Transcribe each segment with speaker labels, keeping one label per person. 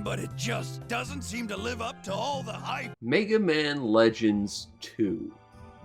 Speaker 1: but it just doesn't seem to live up to all the hype.
Speaker 2: Mega Man Legends 2.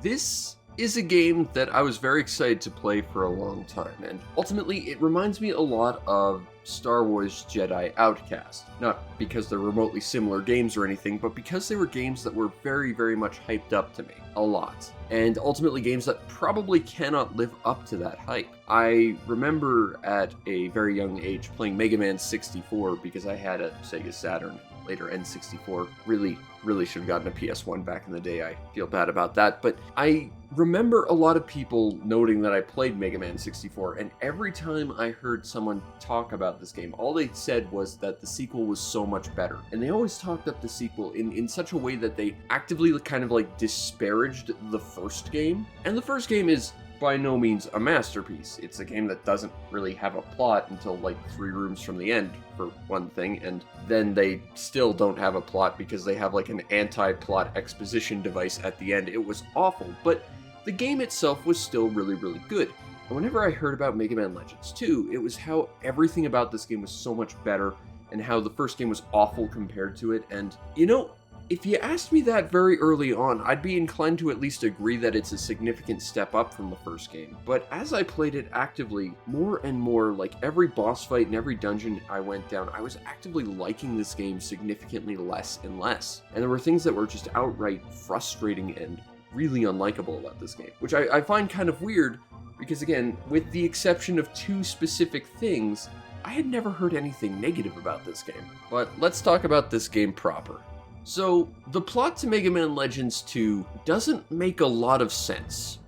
Speaker 2: This is a game that I was very excited to play for a long time, and ultimately it reminds me a lot of Star Wars Jedi Outcast. Not because they're remotely similar games or anything, but because they were games that were very, very much hyped up to me. A lot. And ultimately games that probably cannot live up to that hype. I remember at a very young age playing Mega Man 64 because I had a Sega Saturn, later N64. Really should have gotten a PS1 back in the day. I feel bad about that. But I remember a lot of people noting that I played Mega Man 64, and every time I heard someone talk about this game, all they said was that the sequel was so much better. And they always talked up the sequel in such a way that they actively kind of like disparaged the first game. And the first game is by no means a masterpiece. It's a game that doesn't really have a plot until like 3 rooms from the end, for one thing, and then they still don't have a plot because they have like an anti-plot exposition device at the end. It was awful, but the game itself was still really good. And whenever I heard about Mega Man Legends 2, it was how everything about this game was so much better, and how the first game was awful compared to it. And you know, if you asked me that very early on, I'd be inclined to at least agree that it's a significant step up from the first game. But as I played it actively, more and more, like every boss fight and every dungeon I went down, I was actively liking this game significantly less and less. And there were things that were just outright frustrating and really unlikable about this game, which I find kind of weird, because again, with the exception of 2 specific things, I had never heard anything negative about this game. But let's talk about this game proper. So, the plot to Mega Man Legends 2 doesn't make a lot of sense.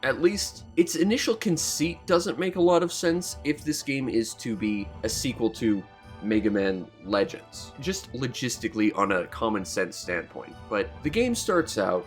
Speaker 2: At least, its initial conceit doesn't make a lot of sense if this game is to be a sequel to Mega Man Legends. Just logistically on a common sense standpoint. But the game starts out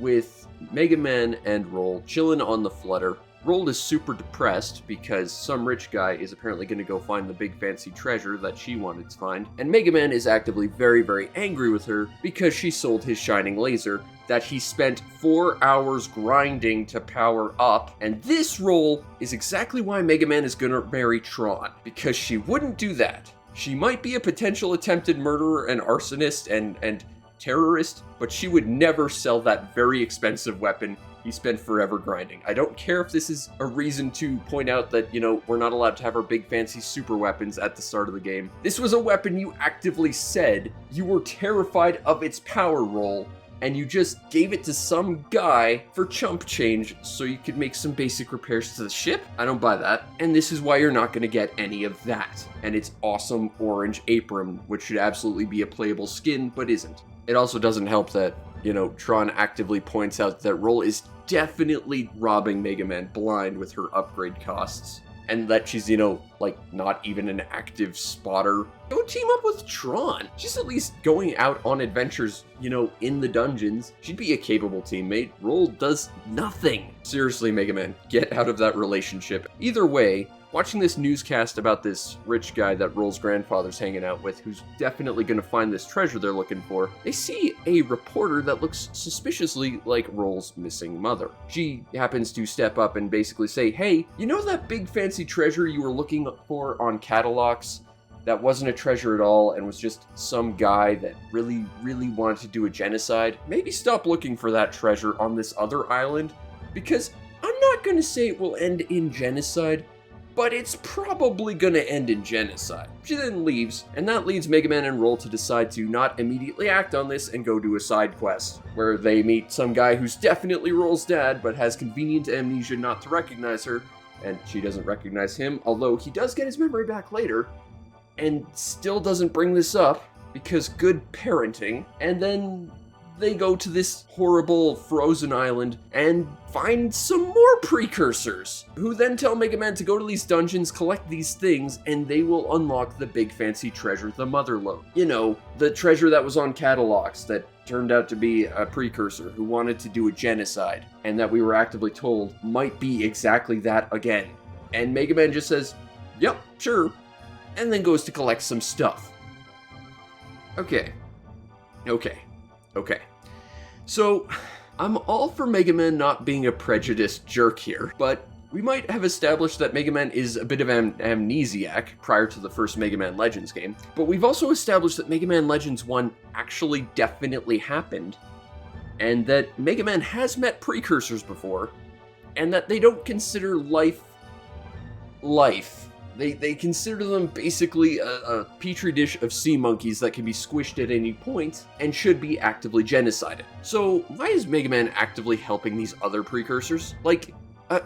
Speaker 2: with Mega Man and Roll chilling on the flutter. Roll is super depressed because some rich guy is apparently going to go find the big fancy treasure that she wanted to find, and Mega Man is actively very angry with her because she sold his shining laser that he spent 4 hours grinding to power up. And this Roll is exactly why Mega Man is going to marry Tron, because she wouldn't do that. She might be a potential attempted murderer and arsonist and terrorist, but she would never sell that very expensive weapon he spent forever grinding. I don't care if this is a reason to point out that, you know, we're not allowed to have our big fancy super weapons at the start of the game. This was a weapon you actively said you were terrified of its power roll, and you just gave it to some guy for chump change so you could make some basic repairs to the ship? I don't buy that. And this is why you're not gonna get any of that. And its awesome orange apron, which should absolutely be a playable skin, but isn't. It also doesn't help that, you know, Tron actively points out that Roll is definitely robbing Mega Man blind with her upgrade costs. And that she's, you know, like, not even an active spotter. Go team up with Tron. She's at least going out on adventures, you know, in the dungeons. She'd be a capable teammate. Roll does nothing. Seriously, Mega Man, get out of that relationship. Either way, watching this newscast about this rich guy that Roll's grandfather's hanging out with, who's definitely going to find this treasure they're looking for, they see a reporter that looks suspiciously like Roll's missing mother. She happens to step up and basically say, hey, you know that big fancy treasure you were looking for on catalogs? That wasn't a treasure at all and was just some guy that really wanted to do a genocide? Maybe stop looking for that treasure on this other island, because I'm not going to say it will end in genocide, but it's probably gonna end in genocide. She then leaves, and that leads Mega Man and Roll to decide to not immediately act on this and go do a side quest, where they meet some guy who's definitely Roll's dad, but has convenient amnesia not to recognize her, and she doesn't recognize him, although he does get his memory back later, and still doesn't bring this up, because good parenting, and then they go to this horrible frozen island and find some more precursors, who then tell Mega Man to go to these dungeons, collect these things, and they will unlock the big fancy treasure, the Mother Lode. You know, the treasure that was on catalogs that turned out to be a precursor who wanted to do a genocide, and that we were actively told might be exactly that again. And Mega Man just says, yep, sure, and then goes to collect some stuff. Okay. So, I'm all for Mega Man not being a prejudiced jerk here, but We might have established that Mega Man is a bit of an amnesiac prior to the first Mega Man Legends game, but we've also established that Mega Man Legends 1 actually definitely happened, and that Mega Man has met precursors before, and that they don't consider life. They consider them basically a petri dish of sea monkeys that can be squished at any point and should be actively genocided. So why is Mega Man actively helping these other precursors? Like,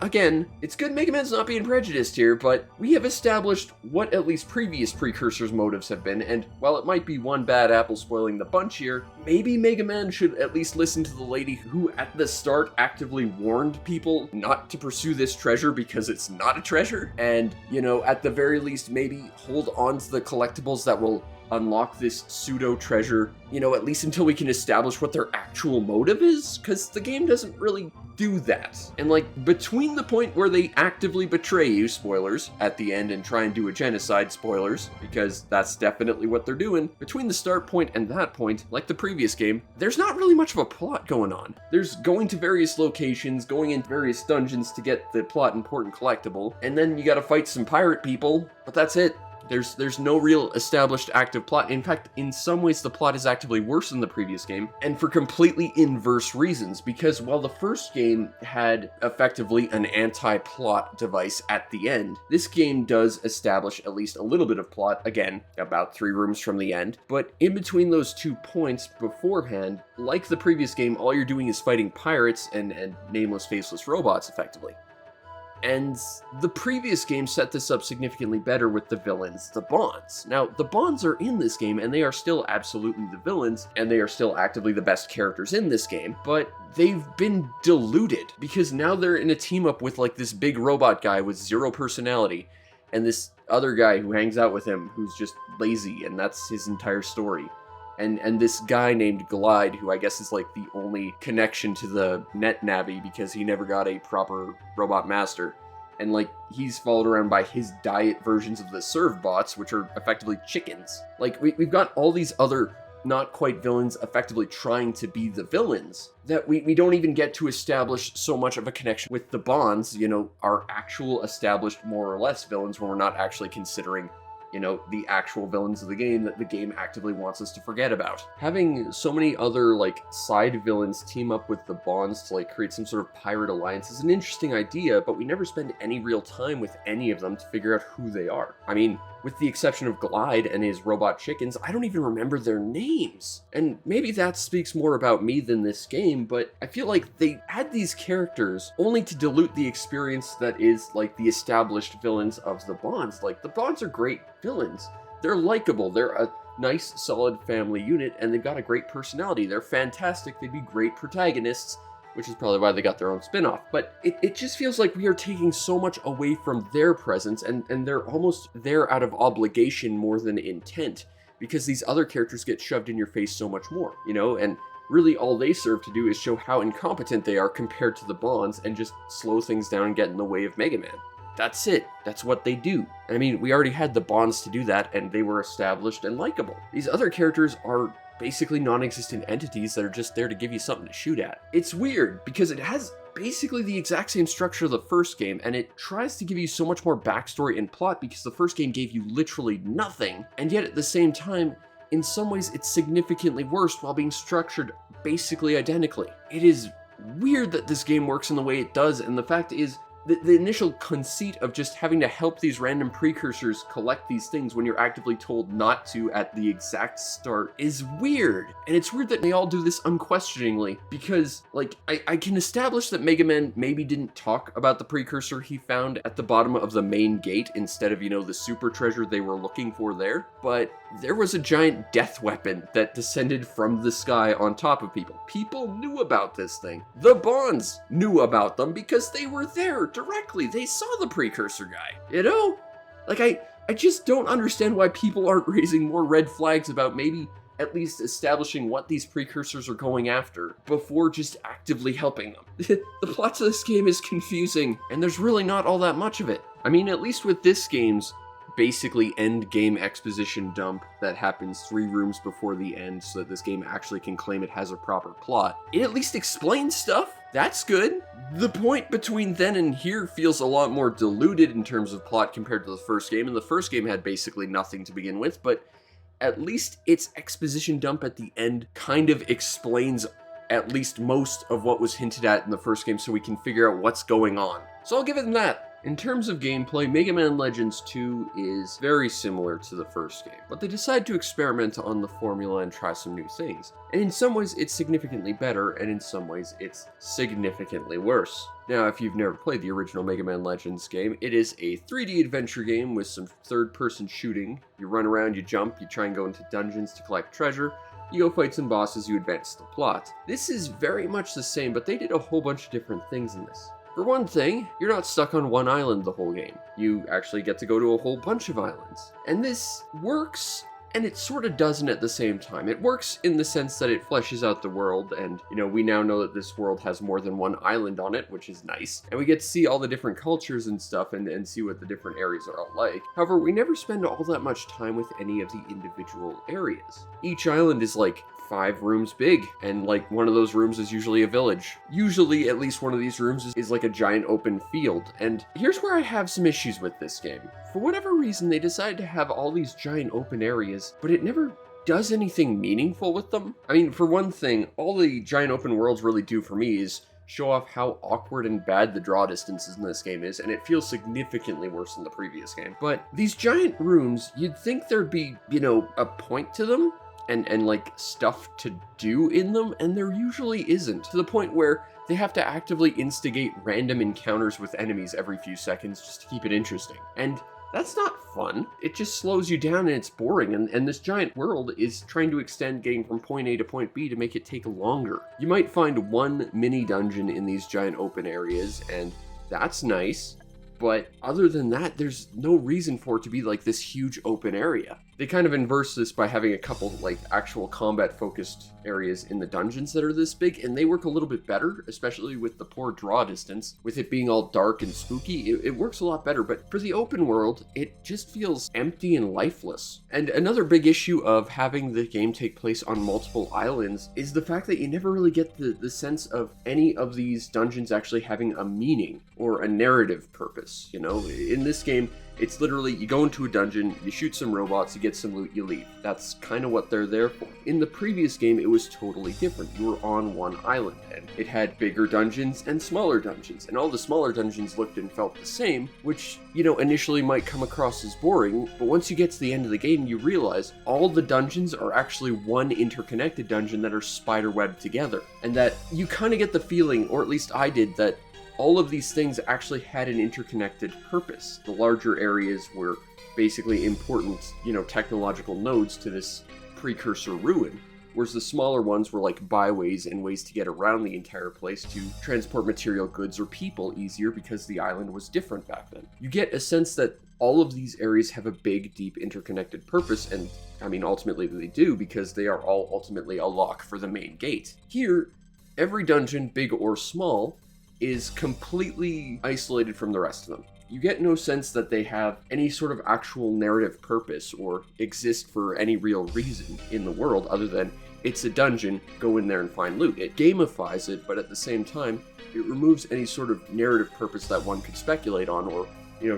Speaker 2: again, it's good Mega Man's not being prejudiced here, but we have established what at least previous precursors' motives have been, and while it might be one bad apple spoiling the bunch here, maybe Mega Man should at least listen to the lady who at the start actively warned people not to pursue this treasure because it's not a treasure, and, you know, at the very least maybe hold on to the collectibles that will unlock this pseudo treasure, you know, at least until we can establish what their actual motive is, because the game doesn't really do that. And like, between the point where they actively betray you, spoilers, at the end and try and do a genocide, spoilers, because that's definitely what they're doing, between the start point and that point, like the previous game, there's not really much of a plot going on. There's going to various locations, going into various dungeons to get the plot important collectible, and then you gotta fight some pirate people, but that's it. There's no real established active plot. In fact, in some ways the plot is actively worse than the previous game, and for completely inverse reasons, because while the first game had effectively an anti-plot device at the end, this game does establish at least a little bit of plot, again, about 3 rooms from the end, but in between those 2 points beforehand, like the previous game, all you're doing is fighting pirates and nameless, faceless robots, effectively. And the previous game set this up significantly better with the villains, the Bonds. Now, the Bonds are in this game, and they are still absolutely the villains, and they are still actively the best characters in this game, but they've been diluted, because now they're in a team-up with, like, this big robot guy with 0 personality, and this other guy who hangs out with him who's just lazy, and that's his entire story. And this guy named Glide, who I guess is like the only connection to the net navvy because he never got a proper robot master. And like, he's followed around by his diet versions of the serve bots, which are effectively chickens. Like, we've got all these other not quite villains effectively trying to be the villains that we don't even get to establish so much of a connection with the Bonds, you know, our actual established more or less villains when we're not actually considering, you know, the actual villains of the game that the game actively wants us to forget about. Having so many other, like, side villains team up with the Bonds to, like, create some sort of pirate alliance is an interesting idea, but we never spend any real time with any of them to figure out who they are. I mean, with the exception of Glide and his robot chickens, I don't even remember their names. And maybe that speaks more about me than this game, but I feel like they add these characters only to dilute the experience that is, like, the established villains of the Bonds. Like, the Bonds are great villains. They're likable. They're a nice, solid family unit, and they've got a great personality. They're fantastic. They'd be great protagonists, which is probably why they got their own spin-off. But it just feels like we are taking so much away from their presence, and they're almost there out of obligation more than intent, because these other characters get shoved in your face so much more, you know? And really all they serve to do is show how incompetent they are compared to the Bonds and just slow things down and get in the way of Mega Man. That's it. That's what they do. I mean, we already had the Bonds to do that, and they were established and likable. These other characters are basically non-existent entities that are just there to give you something to shoot at. It's weird, because it has basically the exact same structure of the first game, and it tries to give you so much more backstory and plot because the first game gave you literally nothing, and yet at the same time, in some ways it's significantly worse while being structured basically identically. It is weird that this game works in the way it does, and the fact is, the initial conceit of just having to help these random precursors collect these things when you're actively told not to at the exact start is weird. And it's weird that they all do this unquestioningly, because, like, I can establish that Mega Man maybe didn't talk about the precursor he found at the bottom of the main gate instead of, you know, the super treasure they were looking for there, but there was a giant death weapon that descended from the sky on top of people. People knew about this thing. The Bonds knew about them because they were there directly. They saw the precursor guy, you know? Like, I just don't understand why people aren't raising more red flags about maybe at least establishing what these precursors are going after before just actively helping them. The plot to this game is confusing, and there's really not all that much of it. I mean, at least with this game's basically end game exposition dump that happens 3 rooms before the end so that this game actually can claim it has a proper plot, it at least explains stuff. that's good. The point between then and here feels a lot more diluted in terms of plot compared to the first game, and the first game had basically nothing to begin with, but at least its exposition dump at the end kind of explains at least most of what was hinted at in the first game, so we can figure out what's going on. So I'll give it that. In terms of gameplay, Mega Man Legends 2 is very similar to the first game, but they decide to experiment on the formula and try some new things. And in some ways it's significantly better, and in some ways it's significantly worse. Now, if you've never played the original Mega Man Legends game, it is a 3D adventure game with some third-person shooting. You run around, you jump, you try and go into dungeons to collect treasure, you go fight some bosses, you advance the plot. This is very much the same, but they did a whole bunch of different things in this. For one thing, you're not stuck on one island the whole game. You actually get to go to a whole bunch of islands. And this works, and it sort of doesn't at the same time. It works in the sense that it fleshes out the world, and, we now know that this world has more than one island on it, which is nice. And we get to see all the different cultures and stuff, and see what the different areas are all like. However, we never spend all that much time with any of the individual areas. Each island is like 5 rooms big, and like one of those rooms is usually a village. Usually at least one of these rooms is like a giant open field, and here's where I have some issues with this game. For whatever reason, they decided to have all these giant open areas, but it never does anything meaningful with them. I mean, for one thing, all the giant open worlds really do for me is show off how awkward and bad the draw distances in this game is, and it feels significantly worse than the previous game. But these giant rooms, you'd think there'd be, a point to them, and like stuff to do in them, and there usually isn't, to the point where they have to actively instigate random encounters with enemies every few seconds just to keep it interesting. And that's not fun. It just slows you down and it's boring, and this giant world is trying to extend getting from point A to point B to make it take longer. You might find one mini dungeon in these giant open areas, and that's nice, but other than that, there's no reason for it to be like this huge open area. They kind of inverse this by having a couple like actual combat focused areas in the dungeons that are this big, and they work a little bit better, especially with the poor draw distance. With it being all dark and spooky, it works a lot better, but for the open world, it just feels empty and lifeless. And another big issue of having the game take place on multiple islands is the fact that you never really get the sense of any of these dungeons actually having a meaning or a narrative purpose. In this game, it's literally, you go into a dungeon, you shoot some robots, you get some loot, you leave. That's kind of what they're there for. In the previous game, it was totally different. You were on one island, and it had bigger dungeons and smaller dungeons, and all the smaller dungeons looked and felt the same, which, initially might come across as boring, but once you get to the end of the game, you realize all the dungeons are actually one interconnected dungeon that are spiderwebbed together, and that you kind of get the feeling, or at least I did, that all of these things actually had an interconnected purpose. The larger areas were basically important, technological nodes to this precursor ruin, whereas the smaller ones were like byways and ways to get around the entire place to transport material goods or people easier because the island was different back then. You get a sense that all of these areas have a big, deep, interconnected purpose, and ultimately they do, because they are all ultimately a lock for the main gate. Here, every dungeon, big or small, is completely isolated from the rest of them. You get no sense that they have any sort of actual narrative purpose or exist for any real reason in the world other than it's a dungeon, go in there and find loot. It gamifies it, but at the same time, it removes any sort of narrative purpose that one could speculate on or,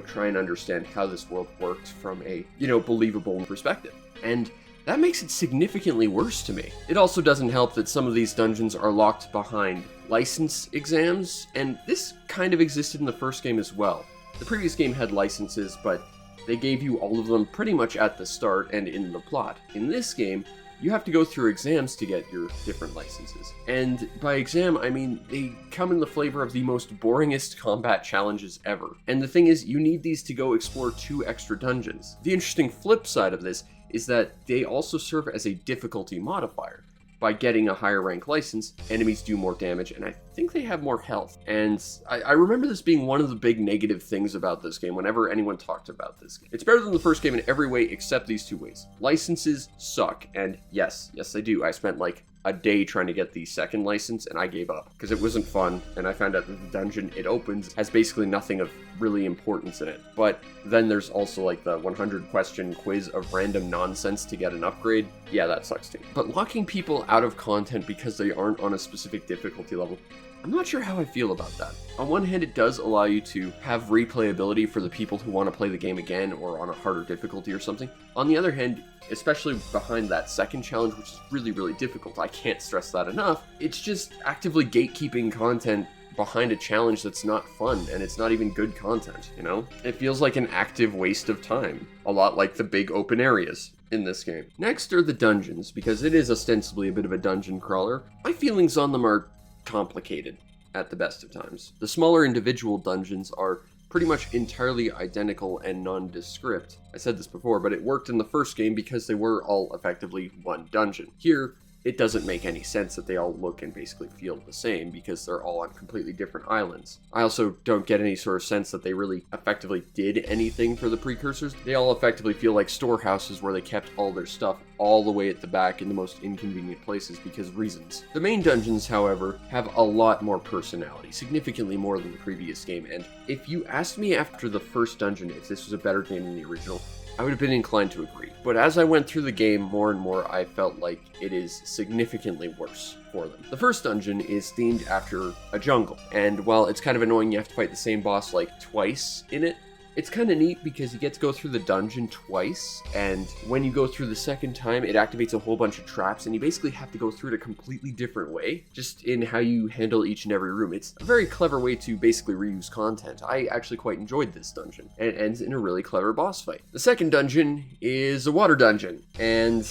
Speaker 2: try and understand how this world works from a, believable perspective. And that makes it significantly worse to me. It also doesn't help that some of these dungeons are locked behind license exams, and this kind of existed in the first game as well. The previous game had licenses, but they gave you all of them pretty much at the start and in the plot. In this game, you have to go through exams to get your different licenses. And by exam, I mean they come in the flavor of the most boringest combat challenges ever. And the thing is, you need these to go explore 2 extra dungeons. The interesting flip side of this is that they also serve as a difficulty modifier. By getting a higher rank license, enemies do more damage, and I think they have more health. And I remember this being one of the big negative things about this game whenever anyone talked about this game. It's better than the first game in every way except these 2 ways. Licenses suck, and yes they do. I spent like a day trying to get the second license, and I gave up because it wasn't fun, and I found out that the dungeon it opens has basically nothing of really importance in it. But then there's also like the 100 question quiz of random nonsense to get an upgrade. Yeah, that sucks too. But locking people out of content because they aren't on a specific difficulty level I'm not sure how I feel about that. On one hand, it does allow you to have replayability for the people who want to play the game again or on a harder difficulty or something. On the other hand, especially behind that second challenge, which is really, really difficult, I can't stress that enough, it's just actively gatekeeping content behind a challenge that's not fun, and it's not even good content, you know? It feels like an active waste of time, a lot like the big open areas in this game. Next are the dungeons, because it is ostensibly a bit of a dungeon crawler. My feelings on them are complicated at the best of times. The smaller individual dungeons are pretty much entirely identical and nondescript. I said this before, but it worked in the first game because they were all effectively one dungeon. Here, it doesn't make any sense that they all look and basically feel the same because they're all on completely different islands. I also don't get any sort of sense that they really effectively did anything for the precursors. They all effectively feel like storehouses where they kept all their stuff all the way at the back in the most inconvenient places because of reasons. The main dungeons, however, have a lot more personality, significantly more than the previous game, and if you asked me after the first dungeon if this was a better game than the original, I would have been inclined to agree. But as I went through the game more and more, I felt like it is significantly worse for them. The first dungeon is themed after a jungle, and while it's kind of annoying you have to fight the same boss like twice in it, it's kind of neat because you get to go through the dungeon twice, and when you go through the second time, it activates a whole bunch of traps, and you basically have to go through it a completely different way, just in how you handle each and every room. It's a very clever way to basically reuse content. I actually quite enjoyed this dungeon, and it ends in a really clever boss fight. The second dungeon is a water dungeon, and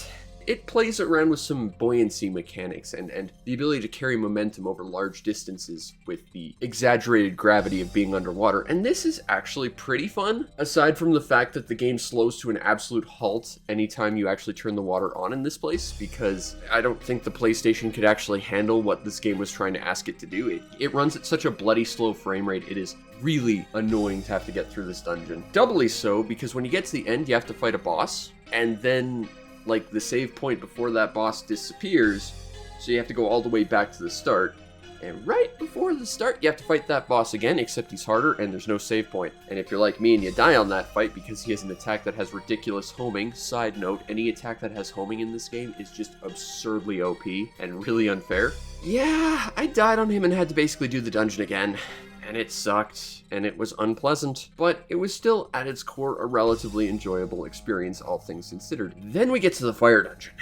Speaker 2: it plays around with some buoyancy mechanics and the ability to carry momentum over large distances with the exaggerated gravity of being underwater. And this is actually pretty fun, aside from the fact that the game slows to an absolute halt anytime you actually turn the water on in this place, because I don't think the PlayStation could actually handle what this game was trying to ask it to do. It runs at such a bloody slow frame rate, it is really annoying to have to get through this dungeon. Doubly so, because when you get to the end, you have to fight a boss, and then like the save point before that boss disappears, so you have to go all the way back to the start. And right before the start, you have to fight that boss again, except he's harder and there's no save point. And if you're like me and you die on that fight because he has an attack that has ridiculous homing, side note, any attack that has homing in this game is just absurdly OP and really unfair. Yeah, I died on him and had to basically do the dungeon again. And it sucked, and it was unpleasant, but it was still, at its core, a relatively enjoyable experience, all things considered. Then we get to the fire dungeon.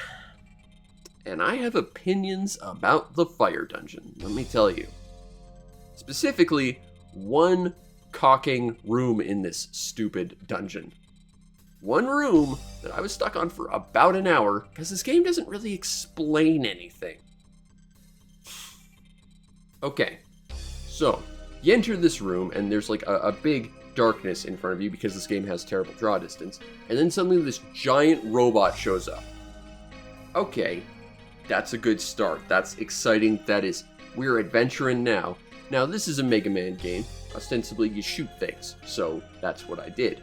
Speaker 2: And I have opinions about the fire dungeon, let me tell you. Specifically, one cocking room in this stupid dungeon. One room that I was stuck on for about an hour, because this game doesn't really explain anything. Okay, so you enter this room, and there's like a big darkness in front of you because this game has terrible draw distance. And then suddenly this giant robot shows up. Okay, that's a good start. That's exciting. That is, we're adventuring now. Now, this is a Mega Man game. Ostensibly, you shoot things. So that's what I did.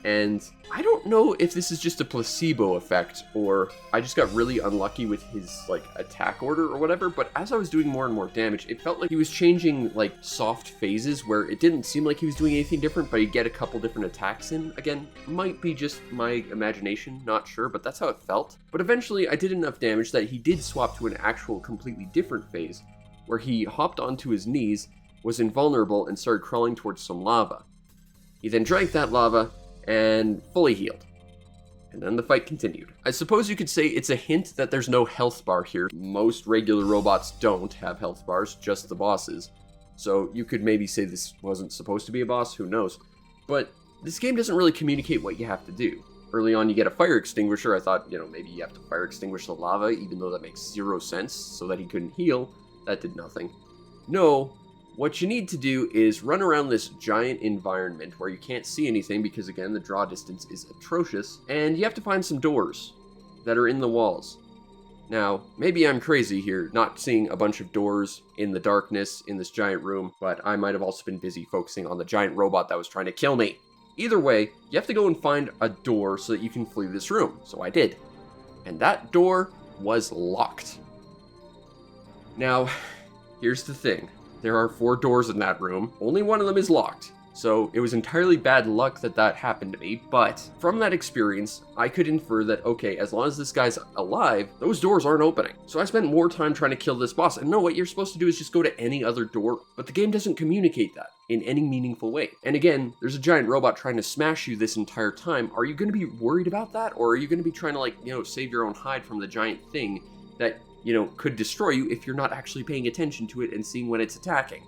Speaker 2: And I don't know if this is just a placebo effect or I just got really unlucky with his like attack order or whatever, but as I was doing more and more damage, it felt like he was changing like soft phases where it didn't seem like he was doing anything different, but he'd get a couple different attacks in. Again, might be just my imagination, not sure, but that's how it felt. But eventually I did enough damage that he did swap to an actual completely different phase where he hopped onto his knees, was invulnerable, and started crawling towards some lava. He then drank that lava and fully healed. And then the fight continued. I suppose you could say it's a hint that there's no health bar here. Most regular robots don't have health bars, just the bosses. So you could maybe say this wasn't supposed to be a boss, who knows. But this game doesn't really communicate what you have to do. Early on you get a fire extinguisher. I thought, maybe you have to fire extinguish the lava, even though that makes zero sense, so that he couldn't heal. That did nothing. No. What you need to do is run around this giant environment where you can't see anything because, again, the draw distance is atrocious, and you have to find some doors that are in the walls. Now, maybe I'm crazy here, not seeing a bunch of doors in the darkness in this giant room, but I might have also been busy focusing on the giant robot that was trying to kill me. Either way, you have to go and find a door so that you can flee this room, so I did. And that door was locked. Now, here's the thing. There are 4 doors in that room. Only one of them is locked. So it was entirely bad luck that that happened to me, but from that experience, I could infer that, okay, as long as this guy's alive, those doors aren't opening. So I spent more time trying to kill this boss, and no, what you're supposed to do is just go to any other door, but the game doesn't communicate that in any meaningful way. And again, there's a giant robot trying to smash you this entire time. Are you going to be worried about that? Or are you going to be trying to, like, you know, save your own hide from the giant thing that, you know, could destroy you if you're not actually paying attention to it and seeing when it's attacking?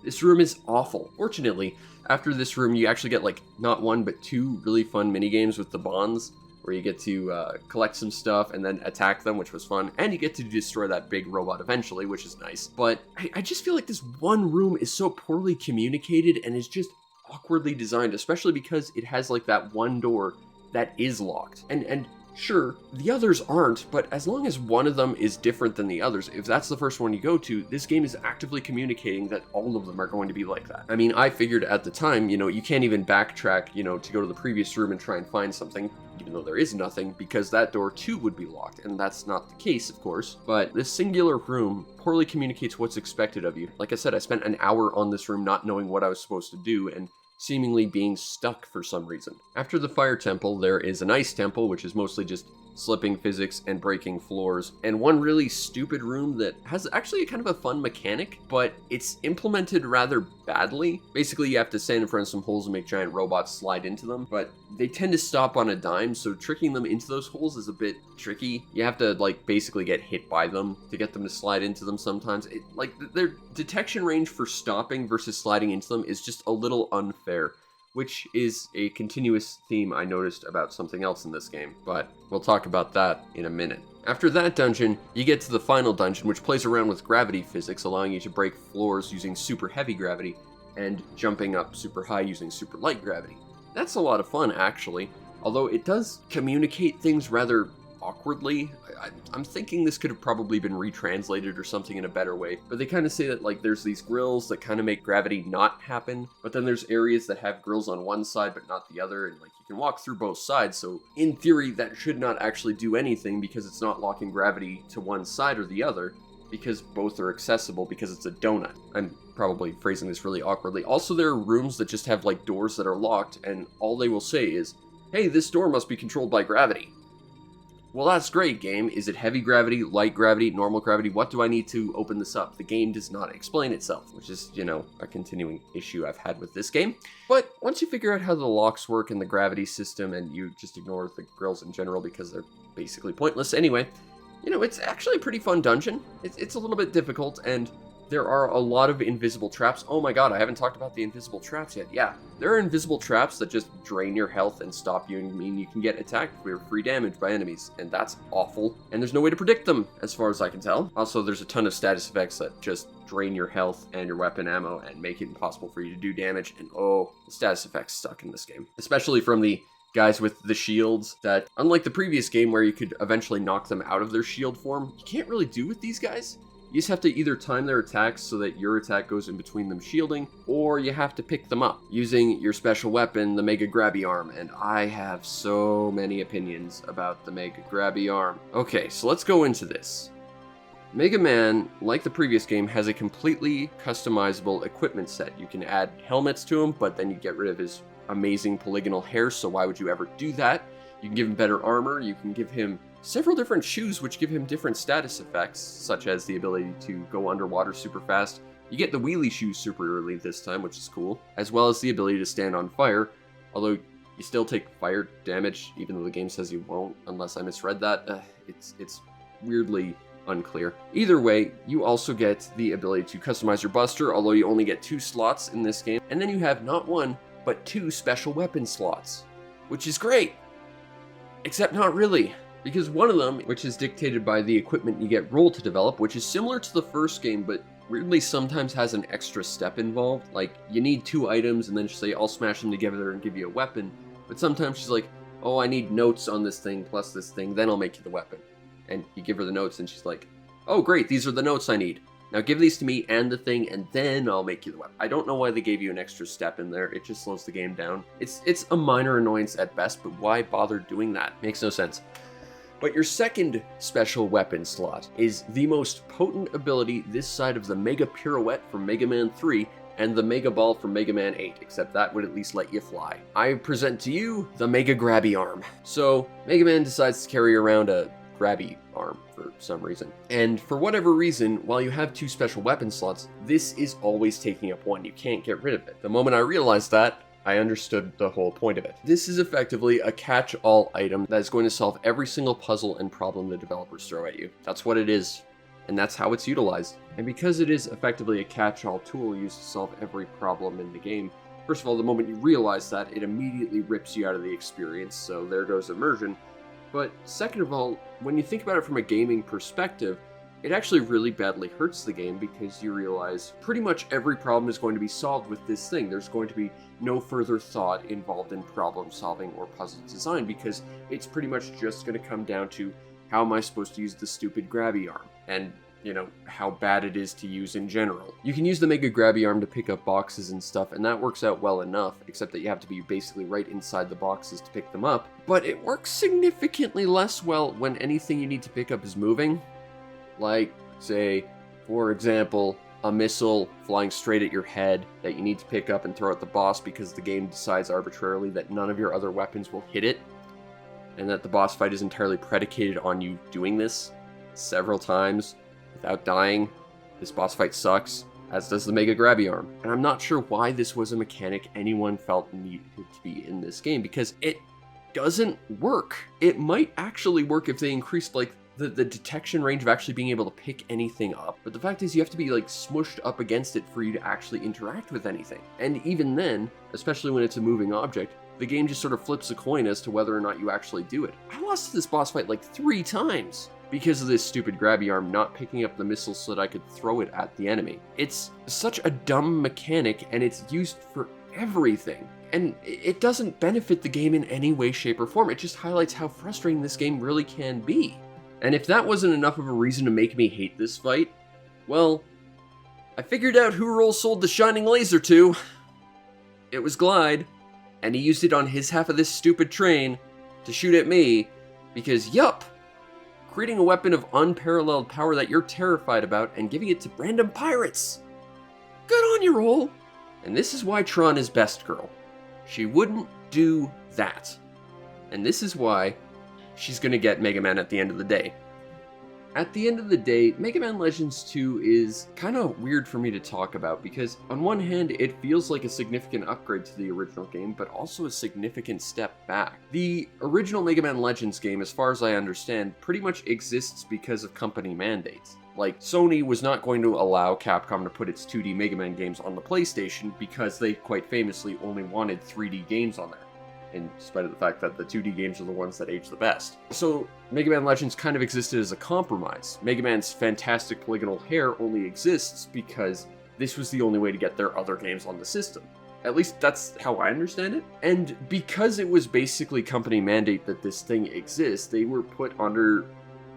Speaker 2: This room is awful. Fortunately, after this room, you actually get, like, not one, but two really fun minigames with the bonds, where you get to collect some stuff and then attack them, which was fun, and you get to destroy that big robot eventually, which is nice. But I just feel like this one room is so poorly communicated and is just awkwardly designed, especially because it has, like, that one door that is locked. And sure, the others aren't, but as long as one of them is different than the others, if that's the first one you go to, this game is actively communicating that all of them are going to be like that. I mean, I figured at the time, you know, you can't even backtrack, you know, to go to the previous room and try and find something, even though there is nothing, because that door too would be locked, and that's not the case, of course. But this singular room poorly communicates what's expected of you. Like I said, I spent an hour on this room not knowing what I was supposed to do, and seemingly being stuck for some reason. After the fire temple, there is an ice temple, which is mostly just slipping physics and breaking floors, and one really stupid room that has actually kind of a fun mechanic, but it's implemented rather badly. Basically, you have to stand in front of some holes and make giant robots slide into them, but they tend to stop on a dime, so tricking them into those holes is a bit tricky. You have to, like, basically get hit by them to get them to slide into them sometimes. Like, their detection range for stopping versus sliding into them is just a little unfair, which is a continuous theme I noticed about something else in this game, but we'll talk about that in a minute. After that dungeon, you get to the final dungeon, which plays around with gravity physics, allowing you to break floors using super heavy gravity and jumping up super high using super light gravity. That's a lot of fun, actually, although it does communicate things rather awkwardly. I'm thinking this could have probably been retranslated or something in a better way, but they kind of say that, like, there's these grills that kind of make gravity not happen, but then there's areas that have grills on one side but not the other, and, like, you can walk through both sides, so in theory that should not actually do anything because it's not locking gravity to one side or the other, because both are accessible because it's a donut. I'm probably phrasing this really awkwardly. Also, there are rooms that just have, like, doors that are locked, and all they will say is, hey, this door must be controlled by gravity. Well, that's great, game. Is it heavy gravity, light gravity, normal gravity? What do I need to open this up? The game does not explain itself, which is, you know, a continuing issue I've had with this game. But once you figure out how the locks work and the gravity system, and you just ignore the grills in general because they're basically pointless anyway, you know, it's actually a pretty fun dungeon. It's a little bit difficult, and there are a lot of invisible traps. Oh my god, I haven't talked about the invisible traps yet. Yeah, there are invisible traps that just drain your health and stop you and mean you can get attacked for free damage by enemies, and that's awful. And there's no way to predict them, as far as I can tell. Also, there's a ton of status effects that just drain your health and your weapon ammo and make it impossible for you to do damage, and oh, the status effects suck in this game. Especially from the guys with the shields that, unlike the previous game where you could eventually knock them out of their shield form, you can't really do with these guys. You just have to either time their attacks so that your attack goes in between them shielding, or you have to pick them up using your special weapon, the Mega Grabby Arm, and I have so many opinions about the Mega Grabby Arm. Okay, so let's go into this. Mega Man, like the previous game, has a completely customizable equipment set. You can add helmets to him, but then you get rid of his amazing polygonal hair, so why would you ever do that? You can give him better armor, you can give him several different shoes which give him different status effects, such as the ability to go underwater super fast. You get the wheelie shoes super early this time, which is cool, as well as the ability to stand on fire, although you still take fire damage, even though the game says you won't, unless I misread that. It's weirdly unclear. Either way, you also get the ability to customize your buster, although you only get 2 slots in this game, and then you have not 1, but 2 special weapon slots, which is great, except not really. Because one of them, which is dictated by the equipment you get rolled to develop, which is similar to the first game, but weirdly sometimes has an extra step involved. Like, you need 2 items, and then she'll say, I'll smash them together and give you a weapon. But sometimes she's like, oh, I need notes on this thing plus this thing, then I'll make you the weapon. And you give her the notes, and she's like, oh, great, these are the notes I need. Now give these to me and the thing, and then I'll make you the weapon. I don't know why they gave you an extra step in there. It just slows the game down. It's a minor annoyance at best, but why bother doing that? Makes no sense. But your second special weapon slot is the most potent ability this side of the Mega Pirouette from Mega Man 3 and the Mega Ball from Mega Man 8, except that would at least let you fly. I present to you the Mega Grabby Arm. So, Mega Man decides to carry around a grabby arm for some reason. And for whatever reason, while you have 2 special weapon slots, this is always taking up 1. You can't get rid of it. The moment I realized that, I understood the whole point of it. This is effectively a catch-all item that is going to solve every single puzzle and problem the developers throw at you. That's what it is, and that's how it's utilized. And because it is effectively a catch-all tool used to solve every problem in the game, first of all, the moment you realize that, it immediately rips you out of the experience, so there goes immersion. But second of all, when you think about it from a gaming perspective, it actually really badly hurts the game because you realize pretty much every problem is going to be solved with this thing. There's going to be no further thought involved in problem solving or puzzle design because it's pretty much just going to come down to how am I supposed to use the stupid grabby arm and, you know, how bad it is to use in general. You can use the Mega Grabby Arm to pick up boxes and stuff, and that works out well enough, except that you have to be basically right inside the boxes to pick them up. But it works significantly less well when anything you need to pick up is moving. Like, say, for example, a missile flying straight at your head that you need to pick up and throw at the boss because the game decides arbitrarily that none of your other weapons will hit it, and that the boss fight is entirely predicated on you doing this several times without dying. This boss fight sucks, as does the Mega Grabby Arm. And I'm not sure why this was a mechanic anyone felt needed to be in this game, because it doesn't work. It might actually work if they increased, like, the detection range of actually being able to pick anything up, but the fact is you have to be, like, smushed up against it for you to actually interact with anything. And even then, especially when it's a moving object, the game just sort of flips a coin as to whether or not you actually do it. I lost this boss fight like 3 times because of this stupid grabby arm not picking up the missile so that I could throw it at the enemy. It's such a dumb mechanic, and it's used for everything. And it doesn't benefit the game in any way, shape, or form. It just highlights how frustrating this game really can be. And if that wasn't enough of a reason to make me hate this fight, well, I figured out who Roll sold the shining laser to. It was Glide, and he used it on his half of this stupid train to shoot at me, because yup, creating a weapon of unparalleled power that you're terrified about and giving it to random pirates. Good on you, Roll. And this is why Tron is best girl. She wouldn't do that. And this is why she's gonna get Mega Man at the end of the day. At the end of the day, Mega Man Legends 2 is kind of weird for me to talk about because on one hand, it feels like a significant upgrade to the original game, but also a significant step back. The original Mega Man Legends game, as far as I understand, pretty much exists because of company mandates. Like, Sony was not going to allow Capcom to put its 2D Mega Man games on the PlayStation because they quite famously only wanted 3D games on there, in spite of the fact that the 2D games are the ones that age the best. So, Mega Man Legends kind of existed as a compromise. Mega Man's fantastic polygonal hair only exists because this was the only way to get their other games on the system. At least that's how I understand it. And because it was basically company mandate that this thing exists, they were put under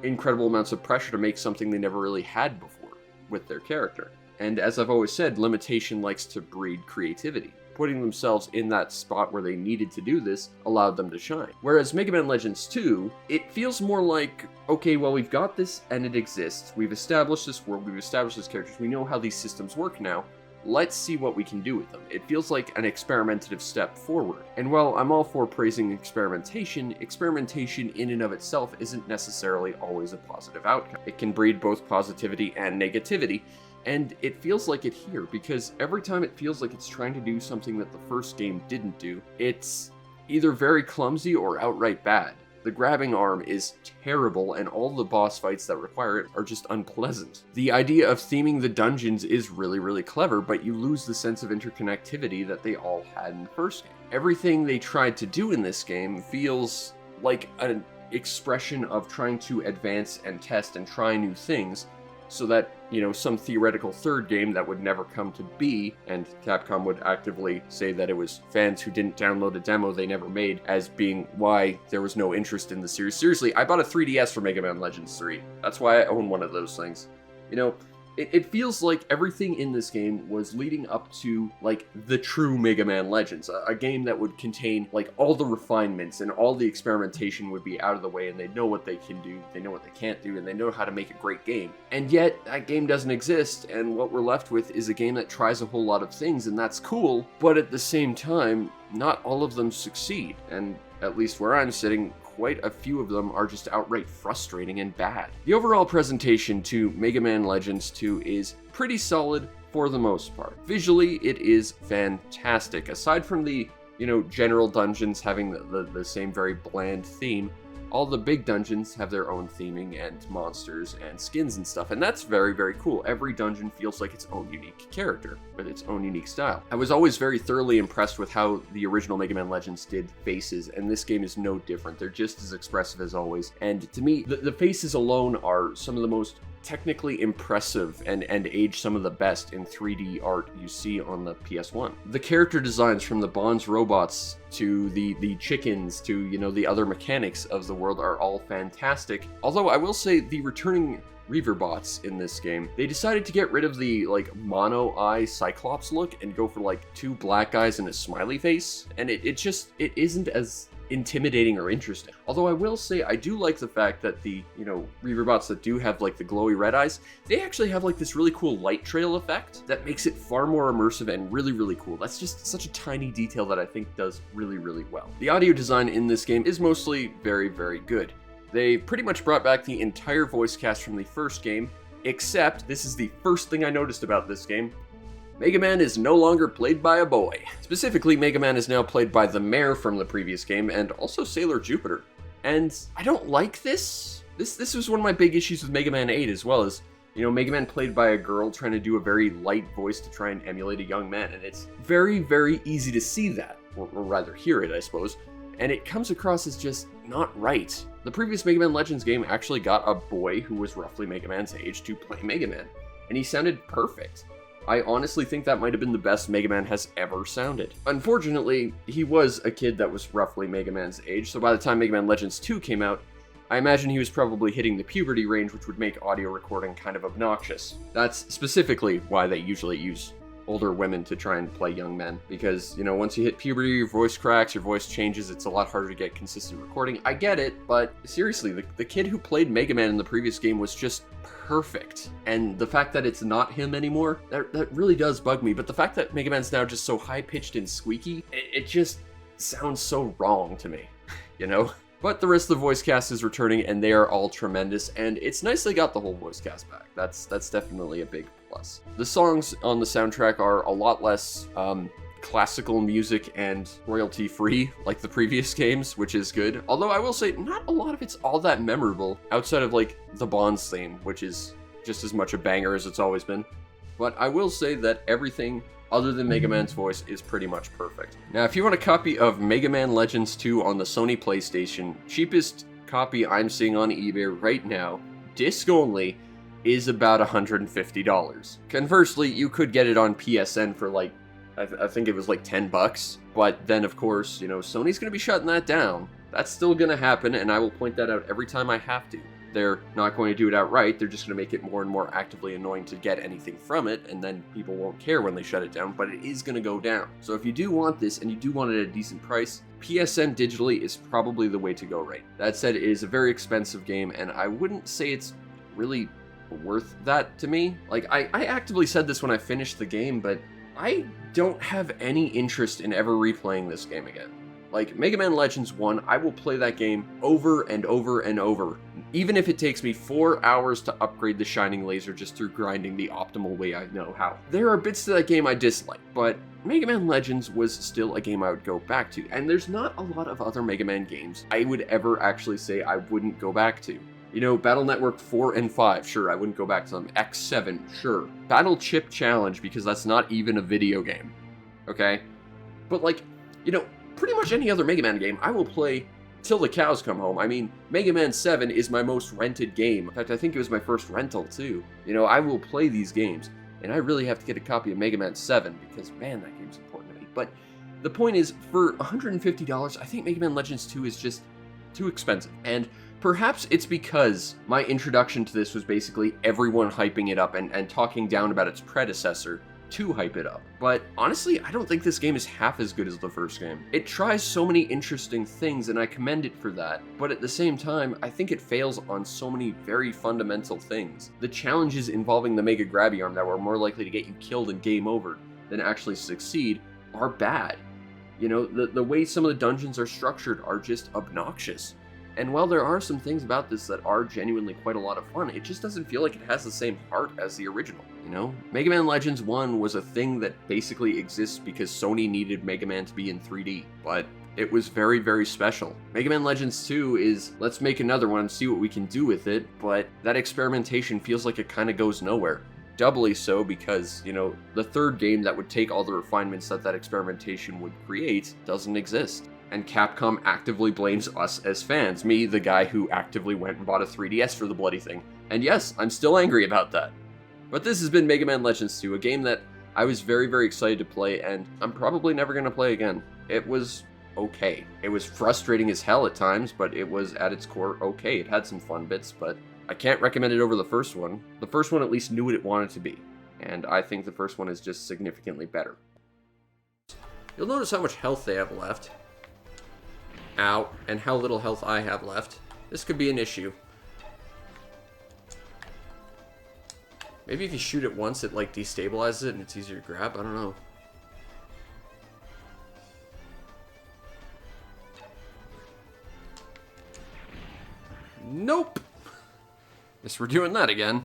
Speaker 2: incredible amounts of pressure to make something they never really had before with their character. And as I've always said, limitation likes to breed creativity. Putting themselves in that spot where they needed to do this allowed them to shine. Whereas Mega Man Legends 2, it feels more like, okay, well, we've got this and it exists. We've established this world, we've established these characters, we know how these systems work now. Let's see what we can do with them. It feels like an experimentative step forward. And while I'm all for praising experimentation, experimentation in and of itself isn't necessarily always a positive outcome. It can breed both positivity and negativity. And it feels like it here, because every time it feels like it's trying to do something that the first game didn't do, it's either very clumsy or outright bad. The grabbing arm is terrible, and all the boss fights that require it are just unpleasant. The idea of theming the dungeons is really, really clever, but you lose the sense of interconnectivity that they all had in the first game. Everything they tried to do in this game feels like an expression of trying to advance and test and try new things, so that, you know, some theoretical third game that would never come to be, and Capcom would actively say that it was fans who didn't download a demo they never made as being why there was no interest in the series. Seriously, I bought a 3DS for Mega Man Legends 3. That's why I own one of those things. You know, It feels like everything in this game was leading up to, like, the true Mega Man Legends, a game that would contain, like, all the refinements and all the experimentation would be out of the way, and they know what they can do, they know what they can't do, and they know how to make a great game. And yet, that game doesn't exist, and what we're left with is a game that tries a whole lot of things, and that's cool, but at the same time, not all of them succeed, and at least where I'm sitting, quite a few of them are just outright frustrating and bad. The overall presentation to Mega Man Legends 2 is pretty solid for the most part. Visually, it is fantastic. Aside from the, general dungeons having the same very bland theme, all the big dungeons have their own theming and monsters and skins and stuff, and that's very, very cool. Every dungeon feels like its own unique character with its own unique style. I was always very thoroughly impressed with how the original Mega Man Legends did faces, and this game is no different. They're just as expressive as always, and to me, the faces alone are some of the most technically impressive and age some of the best in 3D art you see on the PS1. The character designs from the Bonds robots to the chickens to, the other mechanics of the world are all fantastic. Although I will say the returning Reaverbots in this game, they decided to get rid of the, mono eye Cyclops look and go for, two black eyes and a smiley face, and it isn't as intimidating or interesting. Although I will say I do like the fact that the, Reaverbots that do have the glowy red eyes, they actually have this really cool light trail effect that makes it far more immersive and really, really cool. That's just such a tiny detail that I think does really, really well. The audio design in this game is mostly very, very good. They pretty much brought back the entire voice cast from the first game, except this is the first thing I noticed about this game. Mega Man is no longer played by a boy. Specifically, Mega Man is now played by the mayor from the previous game, and also Sailor Jupiter. And I don't like this. This was one of my big issues with Mega Man 8 as well, is, Mega Man played by a girl trying to do a very light voice to try and emulate a young man, and it's very, very easy to see that, or rather hear it, I suppose, and it comes across as just not right. The previous Mega Man Legends game actually got a boy who was roughly Mega Man's age to play Mega Man, and he sounded perfect. I honestly think that might have been the best Mega Man has ever sounded. Unfortunately, he was a kid that was roughly Mega Man's age, so by the time Mega Man Legends 2 came out, I imagine he was probably hitting the puberty range, which would make audio recording kind of obnoxious. That's specifically why they usually use older women to try and play young men, because, once you hit puberty, your voice cracks, your voice changes, it's a lot harder to get consistent recording. I get it, but seriously, the kid who played Mega Man in the previous game was just perfect, and the fact that it's not him anymore, that really does bug me. But the fact that Mega Man's now just so high-pitched and squeaky, it just sounds so wrong to me, But the rest of the voice cast is returning, and they are all tremendous, and it's nice they got the whole voice cast back. That's definitely a big plus. The songs on the soundtrack are a lot less classical music and royalty-free like the previous games, which is good. Although I will say, not a lot of it's all that memorable, outside of the Bonds theme, which is just as much a banger as it's always been. But I will say that everything other than Mega Man's voice is pretty much perfect. Now, if you want a copy of Mega Man Legends 2 on the Sony PlayStation, cheapest copy I'm seeing on eBay right now, disc only, is about $150. Conversely, you could get it on PSN for I think it was $10, but then of course, Sony's gonna be shutting that down. That's still gonna happen, and I will point that out every time I have to. They're not going to do it outright, they're just going to make it more and more actively annoying to get anything from it, and then people won't care when they shut it down, but it is going to go down. So if you do want this, and you do want it at a decent price, PSN digitally is probably the way to go right. That said, it is a very expensive game, and I wouldn't say it's really worth that to me. I actively said this when I finished the game, but I don't have any interest in ever replaying this game again. Mega Man Legends 1, I will play that game over and over and over, even if it takes me 4 hours to upgrade the Shining Laser just through grinding the optimal way I know how. There are bits to that game I dislike, but Mega Man Legends was still a game I would go back to, and there's not a lot of other Mega Man games I would ever actually say I wouldn't go back to. Battle Network 4 and 5, sure, I wouldn't go back to them. X7, sure. Battle Chip Challenge, because that's not even a video game, okay? But pretty much any other Mega Man game I will play till the cows come home. I mean, Mega Man 7 is my most rented game. In fact, I think it was my first rental too. I will play these games, and I really have to get a copy of Mega Man 7 because, man, that game's important to me. But the point is, for $150, I think Mega Man Legends 2 is just too expensive. And Perhaps it's because my introduction to this was basically everyone hyping it up and talking down about its predecessor to hype it up. But honestly, I don't think this game is half as good as the first game. It tries so many interesting things and I commend it for that, but at the same time, I think it fails on so many very fundamental things. The challenges involving the Mega Grabby Arm that were more likely to get you killed and game over than actually succeed are bad. You know, the way some of the dungeons are structured are just obnoxious. And while there are some things about this that are genuinely quite a lot of fun, it just doesn't feel like it has the same heart as the original, you know? Mega Man Legends 1 was a thing that basically exists because Sony needed Mega Man to be in 3D, but it was very, very special. Mega Man Legends 2 is, let's make another one and see what we can do with it, but that experimentation feels like it kind of goes nowhere. Doubly so because, you know, the third game that would take all the refinements that experimentation would create doesn't exist. And Capcom actively blames us as fans, me, the guy who actively went and bought a 3DS for the bloody thing. And yes, I'm still angry about that. But this has been Mega Man Legends 2, a game that I was very, very excited to play, and I'm probably never going to play again. It was okay. It was frustrating as hell at times, but it was at its core okay. It had some fun bits, but I can't recommend it over the first one. The first one at least knew what it wanted to be, and I think the first one is just significantly better. You'll notice how much health they have left. Ow, and how little health I have left. This could be an issue. Maybe if you shoot it once, it like destabilizes it and it's easier to grab. I don't know. Nope. Guess we're doing that again.